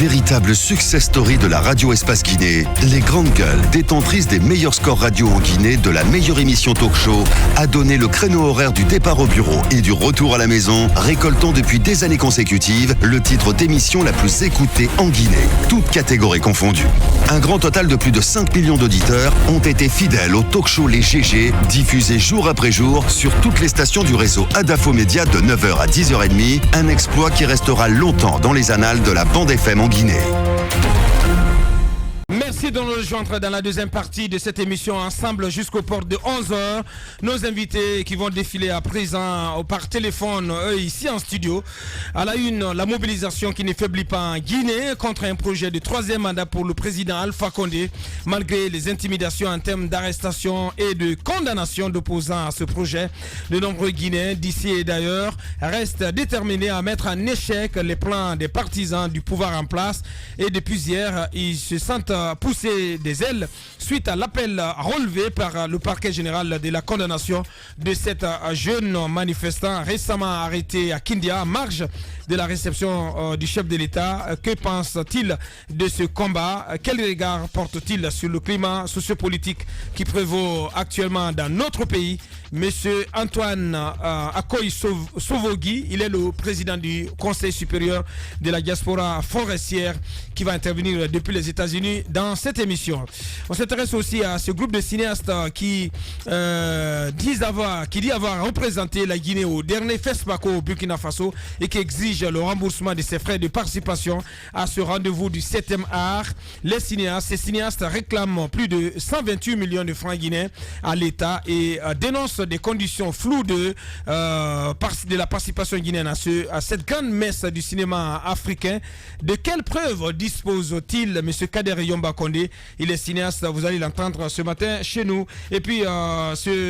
Véritable success story de la radio Espace Guinée, les grandes gueules, détentrices des meilleurs scores radio en Guinée, de la meilleure émission talk show, a donné le créneau horaire du départ au bureau et du retour à la maison, récoltant depuis des années consécutives le titre d'émission la plus écoutée en Guinée, toutes catégories confondues. Un grand total de plus de 5 millions d'auditeurs ont été fidèles au talk show Les GG, diffusé jour après jour sur toutes les stations du réseau Adafo Média de 9h à 10h30, un exploit qui restera longtemps dans les annales de la bande FM en Guinée. Merci de nous rejoindre dans la deuxième partie de cette émission ensemble jusqu'au port de 11h. Nos invités qui vont défiler à présent par téléphone, eux ici en studio. À la une, la mobilisation qui ne faiblit pas en Guinée contre un projet de troisième mandat pour le président Alpha Condé. Malgré les intimidations en termes d'arrestation et de condamnation d'opposants à ce projet, de nombreux Guinéens d'ici et d'ailleurs restent déterminés à mettre en échec les plans des partisans du pouvoir en place. Et depuis hier, ils se sentent pousser des ailes suite à l'appel relevé par le parquet général de la condamnation de cet jeune manifestant récemment arrêté à Kindia en marge de la réception du chef de l'État. Que pense-t-il de ce combat? Quel regard porte-t-il sur le climat sociopolitique qui prévaut actuellement dans notre pays? Monsieur Antoine Akoy Sovogui, il est le président du Conseil supérieur de la diaspora forestière qui va intervenir depuis les États-Unis dans cette émission. On s'intéresse aussi à ce groupe de cinéastes qui dit avoir représenté la Guinée au dernier FESPACO au Burkina Faso et qui exige le remboursement de ses frais de participation à ce rendez-vous du 7e art. Ces cinéastes réclament plus de 128 millions de francs guinéens à l'État et dénoncent des conditions floues de la participation guinéenne à cette grande messe du cinéma africain. De quelles preuves dispose-t-il, M. Kader Yomba Condé? Il est cinéaste, vous allez l'entendre ce matin chez nous. Et puis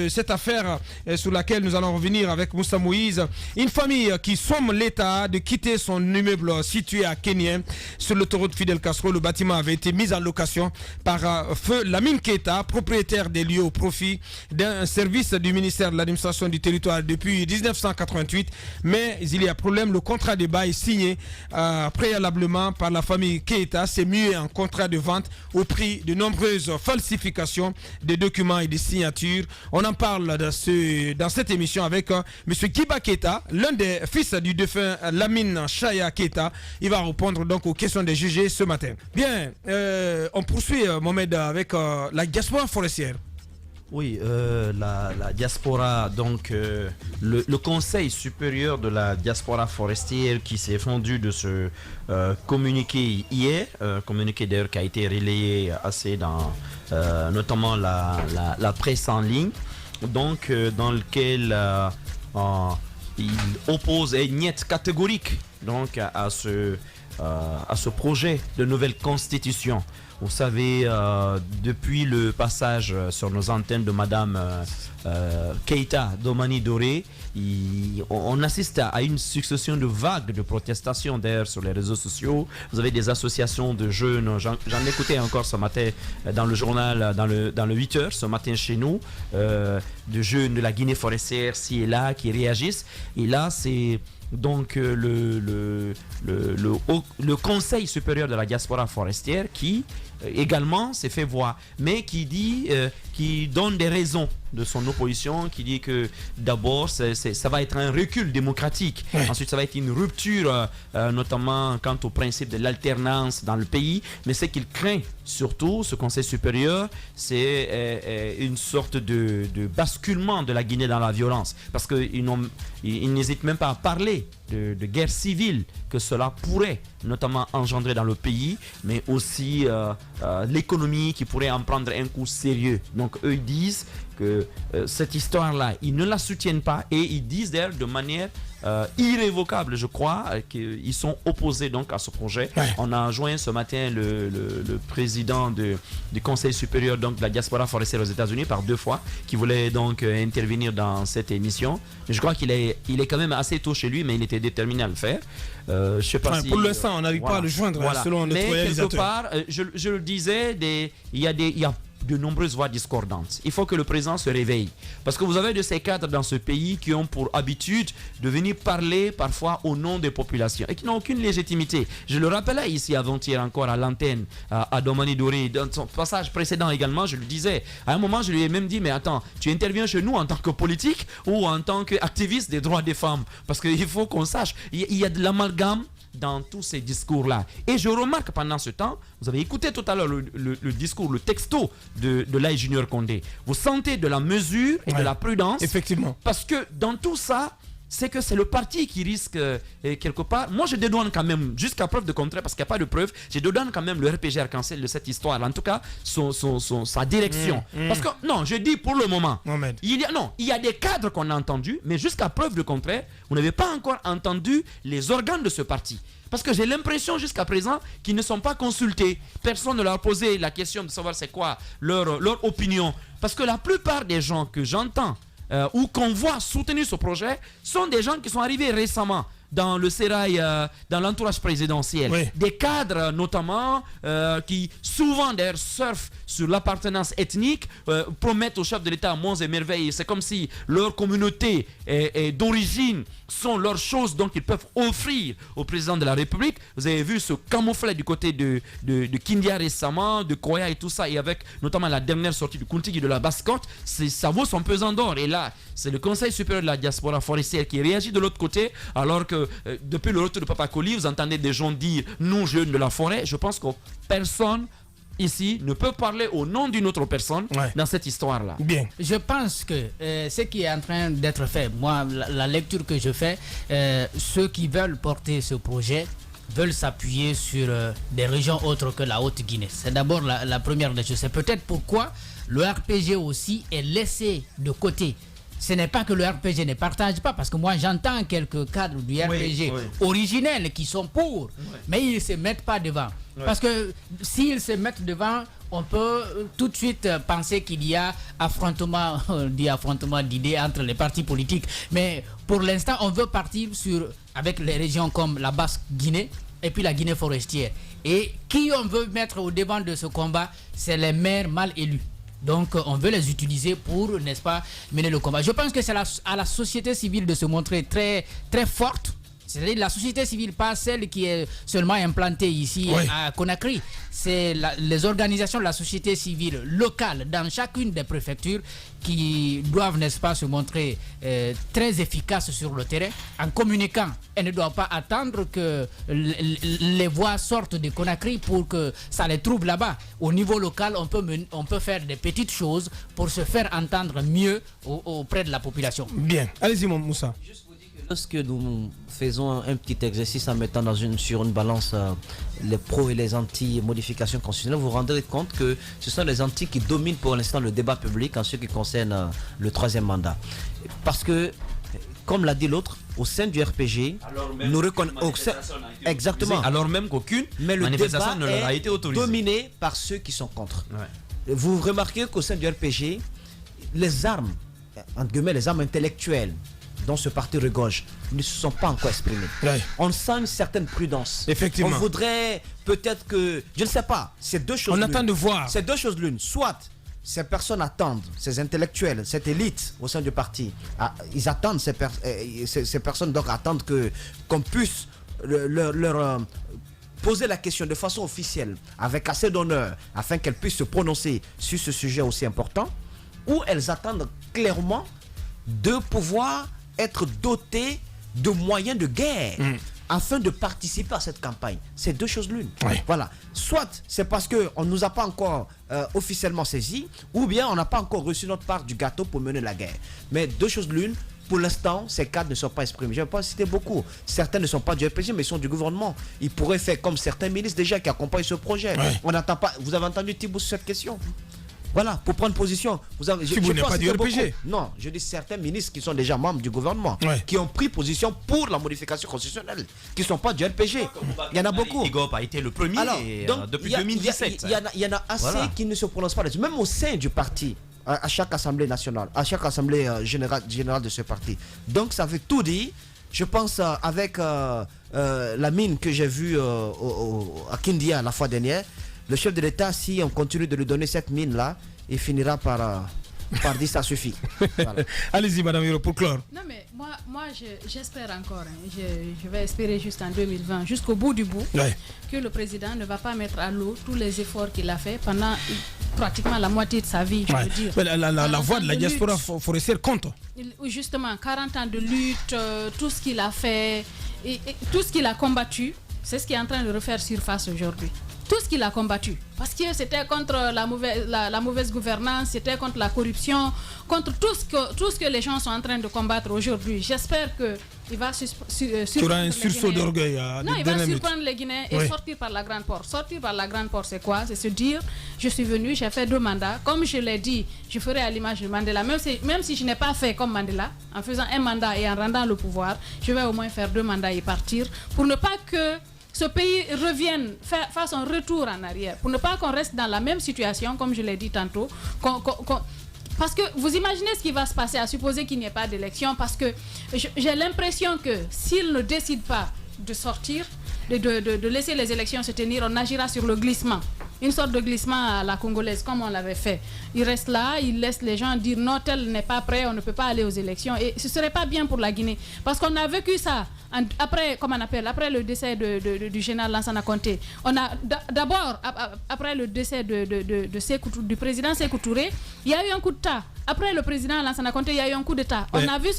cette affaire sur laquelle nous allons revenir avec Moussa Moïse, une famille qui somme l'État de quitter son immeuble situé à Kenya sur l'autoroute Fidel Castro. Le bâtiment avait été mis en location par Feu Lamine Keita, propriétaire des lieux au profit d'un service du ministère de l'administration du territoire depuis 1988. Mais il y a problème, le contrat de bail signé préalablement par la famille Keita s'est mué en contrat de vente au prix de nombreuses falsifications de documents et de signatures. On en parle dans cette émission avec M. Kiba Keita, l'un des fils du défunt Lamine Chaya Keita. Il va répondre donc aux questions des jugés ce matin. Bien, on poursuit Mohamed avec la diaspora forestière. Oui, la diaspora, donc le Conseil supérieur de la diaspora forestière qui s'est fendu de ce communiqué hier, communiqué d'ailleurs qui a été relayé assez dans notamment la presse en ligne, donc dans lequel il oppose et niet catégorique donc à ce projet de nouvelle constitution. Vous savez, depuis le passage sur nos antennes de Madame Keita Domani Doré, on assiste à une succession de vagues de protestations d'ailleurs sur les réseaux sociaux. Vous avez des associations de jeunes, j'en écoutais encore ce matin dans le journal, dans le 8h ce matin chez nous, de jeunes de la Guinée forestière ci et là qui réagissent. Et là, c'est donc le Conseil supérieur de la diaspora forestière qui également s'est fait voir, mais qui donne des raisons de son opposition, qui dit que d'abord ça va être un recul démocratique, ensuite ça va être une rupture notamment quant au principe de l'alternance dans le pays, mais ce qu'il craint surtout, ce Conseil supérieur, c'est une sorte de basculement de la Guinée dans la violence, parce qu'ils n'hésitent même pas à parler de guerre civile que cela pourrait notamment engendrer dans le pays, mais aussi l'économie qui pourrait en prendre un coup sérieux. Donc eux ils disent que cette histoire-là, ils ne la soutiennent pas et ils disent d'ailleurs de manière irrévocable, je crois, qu'ils sont opposés donc à ce projet. On a joint ce matin le président du Conseil supérieur donc de la diaspora forestière aux États-Unis par 2 fois, qui voulait donc intervenir dans cette émission. Je crois qu'il est quand même assez tôt chez lui, mais il était déterminé à le faire. Je sais pas si, pour l'instant, on n'arrive pas à le joindre selon notre mais réalisateur. quelque part, je le disais, il y a de nombreuses voix discordantes. Il faut que le président se réveille. Parce que vous avez de ces cadres dans ce pays qui ont pour habitude de venir parler parfois au nom des populations et qui n'ont aucune légitimité. Je le rappelais ici avant-hier encore à l'antenne, à Domani Doré, dans son passage précédent également, je le disais. À un moment, je lui ai même dit, mais attends, tu interviens chez nous en tant que politique ou en tant qu'activiste des droits des femmes? Parce qu'il faut qu'on sache, il y a de l'amalgame dans tous ces discours-là. Et je remarque pendant ce temps, vous avez écouté tout à l'heure le discours, le texto de l'Aïe Junior Condé. Vous sentez de la mesure et de la prudence. Effectivement. Parce que dans tout ça, c'est que c'est le parti qui risque quelque part. Moi, je dédouane quand même, jusqu'à preuve de contraire, parce qu'il n'y a pas de preuve, je dédouane quand même le RPG Arc-en-Ciel de cette histoire. En tout cas, sa direction. Parce que, non, je dis pour le moment, il y a des cadres qu'on a entendus, mais jusqu'à preuve de contraire, vous n'avez pas encore entendu les organes de ce parti. Parce que j'ai l'impression jusqu'à présent qu'ils ne sont pas consultés. Personne ne leur a posé la question de savoir c'est quoi leur opinion. Parce que la plupart des gens que j'entends ou qu'on voit soutenir ce projet sont des gens qui sont arrivés récemment dans le sérail, dans l'entourage présidentiel. Oui. Des cadres notamment qui souvent d'ailleurs surfent sur l'appartenance ethnique, promettent au chef de l'État monts et merveilles. C'est comme si leur communauté d'origine sont leurs choses, donc ils peuvent offrir au président de la République. Vous avez vu ce camouflet du côté de Kindia récemment, de Koya et tout ça, et avec notamment la dernière sortie du Kuntigi de la Basse-Côte, ça vaut son pesant d'or. Et là, c'est le Conseil supérieur de la diaspora forestière qui réagit de l'autre côté, alors que depuis le retour de Papa Koli, vous entendez des gens dire « nous, jeunes de la forêt ». Je pense que personne ici ne peut parler au nom d'une autre personne dans cette histoire-là. Bien. Je pense que ce qui est en train d'être fait, moi, la lecture que je fais, ceux qui veulent porter ce projet veulent s'appuyer sur des régions autres que la Haute-Guinée. C'est d'abord la première des choses. C'est peut-être pourquoi le RPG aussi est laissé de côté. Ce n'est pas que le RPG ne partage pas, parce que moi j'entends quelques cadres du RPG originels qui sont pour, mais ils ne se mettent pas devant. Parce que s'ils se mettent devant, on peut tout de suite penser qu'il y a affrontement d'idées entre les partis politiques. Mais pour l'instant, on veut partir avec les régions comme la Basse-Guinée et puis la Guinée forestière. Et qui on veut mettre au devant de ce combat, c'est les maires mal élus. Donc on veut les utiliser pour, n'est-ce pas, mener le combat. Je pense que c'est à la société civile de se montrer très, très forte. C'est-à-dire la société civile, pas celle qui est seulement implantée ici à Conakry. C'est les organisations de la société civile locale dans chacune des préfectures qui doivent, n'est-ce pas, se montrer très efficaces sur le terrain en communiquant. Elles ne doivent pas attendre que les voix sortent de Conakry pour que ça les trouve là-bas. Au niveau local, on peut faire des petites choses pour se faire entendre mieux auprès de la population. Bien. Allez-y, Moussa. Lorsque nous faisons un petit exercice en mettant sur une balance les pros et les anti-modifications constitutionnelles, vous vous rendrez compte que ce sont les anti qui dominent pour l'instant le débat public en ce qui concerne le troisième mandat. Parce que, comme l'a dit l'autre, au sein du RPG, nous reconnaissons exactement. Alors même qu'aucune manifestation ne leur a été autorisée. Dominé par ceux qui sont contre. Vous remarquez qu'au sein du RPG, les armes, entre guillemets, les armes intellectuelles dont ce parti regorge ne se sont pas encore exprimés. On sent une certaine prudence. Effectivement. On voudrait peut-être que, je ne sais pas, c'est deux choses. On attend de voir. C'est deux choses l'une. Soit ces personnes attendent, ces intellectuels, cette élite au sein du parti, ils attendent ces personnes donc attendent qu'on puisse leur poser la question de façon officielle, avec assez d'honneur, afin qu'elles puissent se prononcer sur ce sujet aussi important, ou elles attendent clairement de pouvoir être doté de moyens de guerre afin de participer à cette campagne. C'est deux choses l'une. Voilà. Soit c'est parce qu'on ne nous a pas encore officiellement saisis, ou bien on n'a pas encore reçu notre part du gâteau pour mener la guerre. Mais deux choses l'une, pour l'instant, ces cadres ne sont pas exprimés. Je ne vais pas citer beaucoup. Certains ne sont pas du RPG, mais ils sont du gouvernement. Ils pourraient faire comme certains ministres déjà qui accompagnent ce projet. On n'attend pas. Vous avez entendu Thibault sur cette question? Voilà, pour prendre position. Thibault n'est pas du RPG. Non, je dis certains ministres qui sont déjà membres du gouvernement, qui ont pris position pour la modification constitutionnelle, qui ne sont pas du RPG. Il y en a beaucoup. Igop a été le premier. Alors, depuis 2017. Il y en a assez qui ne se prononcent pas là-dessus. Même au sein du parti, à chaque assemblée nationale, à chaque assemblée générale de ce parti. Donc ça veut tout dire. Je pense avec la mine que j'ai vue à Kindia la fois dernière, le chef de l'État, si on continue de lui donner cette mine-là, il finira par dire ça suffit. Voilà. Allez-y, Madame Yoro, pour clore. Non, mais moi j'espère encore, je vais espérer jusqu'en 2020, jusqu'au bout du bout, que le président ne va pas mettre à l'eau tous les efforts qu'il a fait pendant pratiquement la moitié de sa vie, je veux dire. Mais la voix de la diaspora forestière compte. Justement, 40 ans de lutte, tout ce qu'il a fait, et tout ce qu'il a combattu, c'est ce qui est en train de refaire surface aujourd'hui. Tout ce qu'il a combattu. Parce que c'était contre la mauvaise gouvernance, c'était contre la corruption, contre tout ce que les gens sont en train de combattre aujourd'hui. J'espère qu'il va surprendre un sursaut d'orgueil. Non, il va surprendre les Guinéens et sortir par la grande porte. Sortir par la grande porte, c'est quoi? C'est se dire, je suis venu, j'ai fait 2 mandats. Comme je l'ai dit, je ferai à l'image de Mandela. Même si je n'ai pas fait comme Mandela, en faisant un mandat et en rendant le pouvoir, je vais au moins faire 2 mandats et partir. Pour ne pas que ce pays revienne, fasse un retour en arrière, pour ne pas qu'on reste dans la même situation, comme je l'ai dit tantôt. Parce que vous imaginez ce qui va se passer, à supposer qu'il n'y ait pas d'élection, parce que j'ai l'impression que s'il ne décide pas de sortir, de laisser les élections se tenir, on agira sur le glissement. Une sorte de glissement à la congolaise, comme on l'avait fait. Il reste là, il laisse les gens dire non, tel n'est pas prêt, on ne peut pas aller aux élections. Et ce ne serait pas bien pour la Guinée. Parce qu'on a vécu ça après le décès du général Lansana Conté. On a d'abord, après le décès du président Sékou Touré, il y a eu un coup d'État. Après le président Lansana Conté, il y a eu un coup d'État. On a vu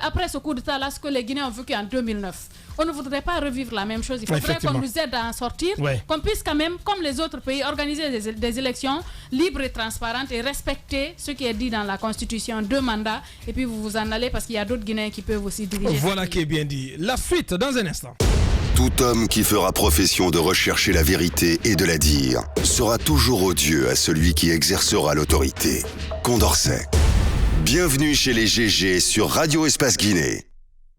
après ce coup d'État-là, ce que les Guinéens ont vécu en 2009. On ne voudrait pas revivre la même chose. Il faudrait qu'on nous aide à en sortir, qu'on puisse quand même, comme les autres pays, organiser des élections libres et transparentes et respecter ce qui est dit dans la Constitution, 2 mandats, et puis vous vous en allez parce qu'il y a d'autres Guinéens qui peuvent aussi diriger. Voilà qui est bien dit. La suite dans un instant. Tout homme qui fera profession de rechercher la vérité et de la dire sera toujours odieux à celui qui exercera l'autorité. Condorcet. Bienvenue chez les GG sur Radio Espace Guinée.